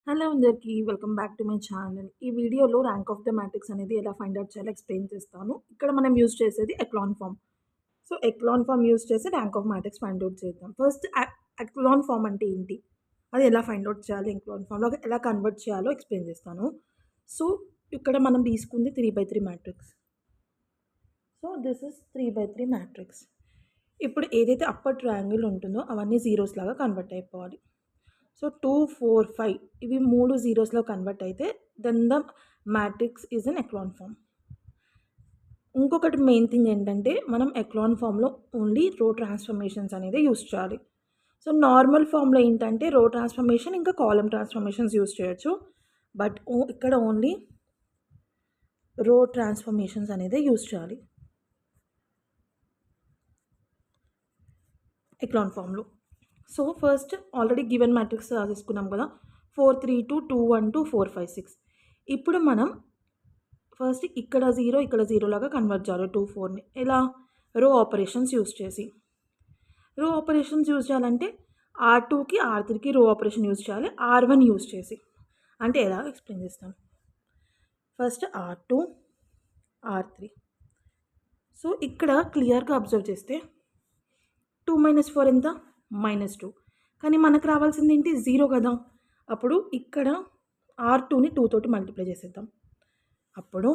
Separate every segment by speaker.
Speaker 1: Hello అందరికీ welcome back to my channel. ఈ వీడియోలో ర్యాంక్ ఆఫ్ ద మ్యాట్రిక్స్ అనేది ఎలా ఫైండ్ ఔట్ చేయాలో ఎక్స్‌ప్లెయిన్ చేస్తాను. ఇక్కడ మనం యూజ్ చేసేది echelon form. So, echelon form use చేసి rank of matrix find out చేద్దాం. ఫస్ట్ ఎక్లాన్ ఫార్మ్ అంటే ఏంటి? అది ఎలా ఫైండ్ ఔట్ చేయాలి? ఎక్లాన్ ఫార్మ్‌లోకి ఎలా కన్వర్ట్ చేయాలో ఎక్స్‌ప్లెయిన్ చేస్తాను. సో, ఇక్కడ మనం తీసుకుంది 3/3 matrix. So, this is 3/3 matrix. ఇప్పుడు ఏదైతే అప్పర్ ట్రయాంగిల్ ఉంటుందో అవన్నీ జీరోస్ లాగా కన్వర్ట్ అయిపోవాలి. సో 2, 4, 5 ఇవి 3 జీరోస్లో కన్వర్ట్ అయితే then the matrix is an echelon form. ఇంకొకటి మెయిన్ థింగ్ ఏంటంటే మనం ఎక్లాన్ ఫామ్లో ఓన్లీ రో ట్రాన్స్ఫర్మేషన్స్ అనేది యూస్ చేయాలి. సో నార్మల్ ఫామ్లో ఏంటంటే రో ట్రాన్స్ఫర్మేషన్ ఇంకా కాలమ్ ట్రాన్స్ఫర్మేషన్స్ యూస్ చేయొచ్చు. బట్ ఇక్కడ ఓన్లీ రో ట్రాన్స్ఫర్మేషన్స్ అనేది యూస్ చేయాలి ఎక్లాన్ ఫామ్లో. So first already given matrix రాసేసుకున్నాం కదా, 4, 3, 2, 2, 1, 2, 4, 5, 6. ఇప్పుడు మనం ఫస్ట్ ఇక్కడ 0 ఇక్కడ 0 లాగా కన్వర్ట్ చేయాలి 2, 4ని. ఎలా? రో ఆపరేషన్స్ యూస్ చేసి. రో ఆపరేషన్స్ యూస్ చేయాలంటే R2కి R3కి రో ఆపరేషన్ యూస్ చేయాలి, R1 యూస్ చేసి. అంటే ఎలా ఎక్స్ప్లెయిన్ చేస్తాను. First R2 R3. సో ఇక్కడ క్లియర్గా అబ్జర్వ్ చేస్తే 2 - 4 ఎంత? -2. కానీ మనకు రావాల్సింది ఏంటి? 0 కదా. అప్పుడు ఇక్కడ R2ని 2 తోటి మల్టిప్లై చేసేద్దాం. అప్పుడు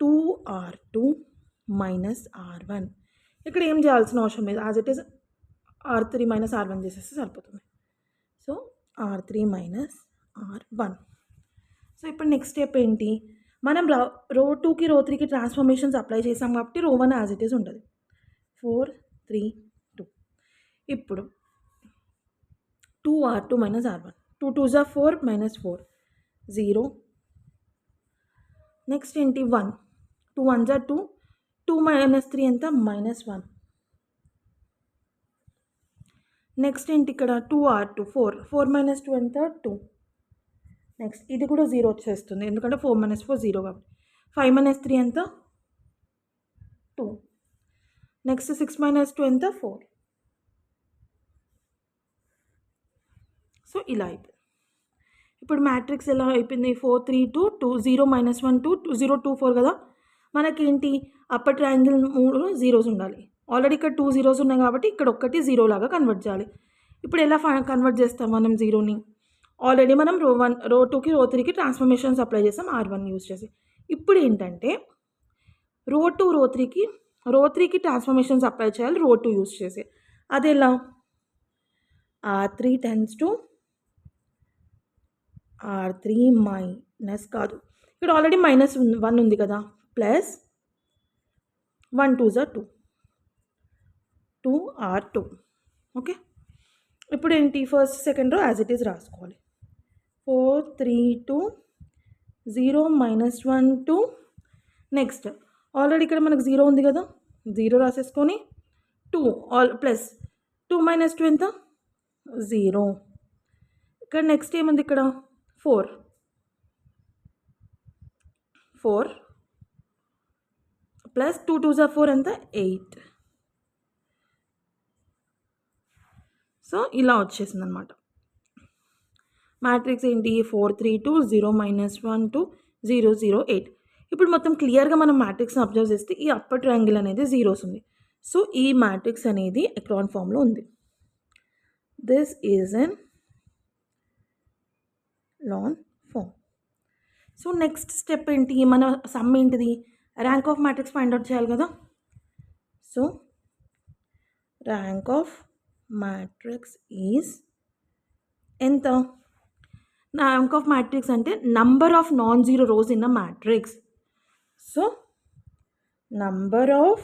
Speaker 1: 2R2 - R1. ఇక్కడ ఏం చేయాల్సిన అవసరం లేదు. As it is R3 - R1 చేసేస్తే సరిపోతుంది. So R3 - R1. సో ఇప్పుడు నెక్స్ట్ స్టెప్ ఏంటి? మనం రో 2కి రో 3కి ట్రాన్స్ఫర్మేషన్స్ అప్లై చేసాం కాబట్టి రో 1 యాజ్ ఇట్ ఈస్ ఉంటుంది. 4, 3, 2. ఇప్పుడు 2R2 - R1. 2 2s are 4 -4 0. Next ఏంటి? 1. 2 1s are 2. 2 - 3 ఎంత? -1. నెక్స్ట్ ఏంటి ఇక్కడ? 2R2 4. 4 - 2 ఎంత? 2. నెక్స్ట్ ఇది కూడా 0 వచ్చేస్తుంది ఎందుకంటే 4 - 4 0 కాబట్టి. 5 - 3 ఎంత? 2. నెక్స్ట్ 6 - 2 ఎంత? 4. సో ఇలా అయిపోయింది. ఇప్పుడు మ్యాట్రిక్స్ ఎలా అయిపోయింది? 4, 3, 2, 2, 0 - 1, 2, 0, 2, 4 కదా. మనకేంటి? అప్పర్ ట్రయాంగిల్ 3 జీరోస్ ఉండాలి. ఆల్రెడీ ఇక్కడ 2 జీరోస్ ఉన్నాయి కాబట్టి ఇక్కడ ఒక్కటి 0 లాగా కన్వర్ట్ చేయాలి. ఇప్పుడు ఎలా కన్వర్ట్ చేస్తాం మనం 0ని? ఆల్రెడీ మనం రో 1 రో 2కి రో 3కి ట్రాన్స్ఫర్మేషన్స్ అప్లై చేస్తాం R1 యూజ్ చేసి. ఇప్పుడు ఏంటంటే రో 2 రో 3కి ట్రాన్స్ఫర్మేషన్స్ అప్లై చేయాలి రో 2 యూజ్ చేసి. అది ఎలా? R3 tends to R3 minus కాదు, ఇక్కడ ఆల్రెడీ -1 ఉంది కదా, plus 1 2s are 2. 2R2. Okay. ఇప్పుడు ఏంటి? First second row as it is రాసుకోవాలి. 4, 3, 2, 0 - 1, 2. నెక్స్ట్ ఆల్రెడీ ఇక్కడ మనకు 0 ఉంది కదా, 0 రాసేసుకొని 2 ప్లస్ 2 - 2 ఎంత? 0. ఇక్కడ నెక్స్ట్ ఏముంది? ఇక్కడ 4 ప్లస్ 2 2s are 4 ఎంత? 8. సో ఇలా వచ్చేసింది అనమాట. మ్యాట్రిక్స్ ఏంటి? 4, 3, 2, 0 - 1, 2, 0, 0, 8. ఇప్పుడు మొత్తం క్లియర్గా మనం మ్యాట్రిక్స్ని అబ్జర్వ్ చేస్తే ఈ అప్పర్ ట్రయాంగిల్ అనేది జీరోస్ ఉంది. సో ఈ మ్యాట్రిక్స్ అనేది ఎక్లాన్ ఫామ్లో ఉంది. This is echelon form. So next step ఏంటి? మన సమ్ ఏంటిది? Rank of matrix find out చేయాలి కదా. So rank of matrix is ఎంత? ర్యాంక్ ఆఫ్ మ్యాట్రిక్స్ అంటే number of non zero rows in a matrix. So number of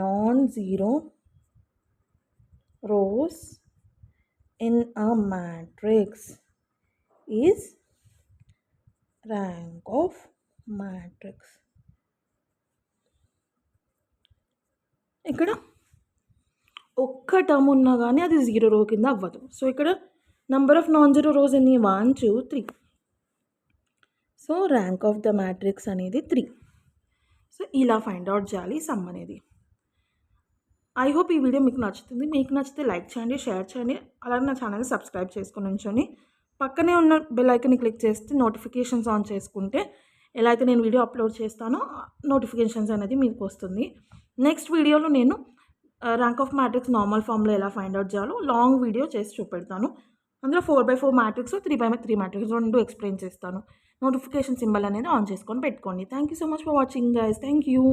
Speaker 1: non zero rows in a matrix is rank of matrix. ఇక్కడ ఒక్క term ఉన్నా కానీ అది 0 రో కింద అవ్వదు. సో ఇక్కడ number of non zero rose ఎన్ని? 1 2 3. So rank of the matrix అనేది 3. సో ఇలా ఫైండ్ అవుట్ చేయాలి సమ్ అనేది. ఐ హోప్ ఈ వీడియో మీకు నచ్చుతుంది. మీకు నచ్చితే లైక్ చేయండి, షేర్ చేయండి, అలాగే నా ఛానల్ని సబ్స్క్రైబ్ చేసుకొని ఉంచండి. పక్కనే ఉన్న బెల్ ఐకాన్ని క్లిక్ చేస్తే నోటిఫికేషన్స్ ఆన్ చేసుకుంటే ఎలా అయితే నేను వీడియో అప్లోడ్ చేస్తానో నోటిఫికేషన్స్ అనేది మీకు వస్తుంది. నెక్స్ట్ వీడియోలో నేను ర్యాంక్ ఆఫ్ మ్యాట్రిక్స్ నార్మల్ ఫామ్లో ఎలా ఫైండ్ అవుట్ చేయాలో లాంగ్ వీడియో చేసి చూపెడతాను. అందులో 4/4 మ్యాట్రిక్స్, 3/3 మ్యాట్రిక్స్ 2 ఎక్స్ప్లెయిన్ చేస్తాను. నోటిఫికేషన్ సింబల్ అనేది ఆన్ చేసుకొని పెట్టుకోండి. Thank you so much for watching guys. Thank you.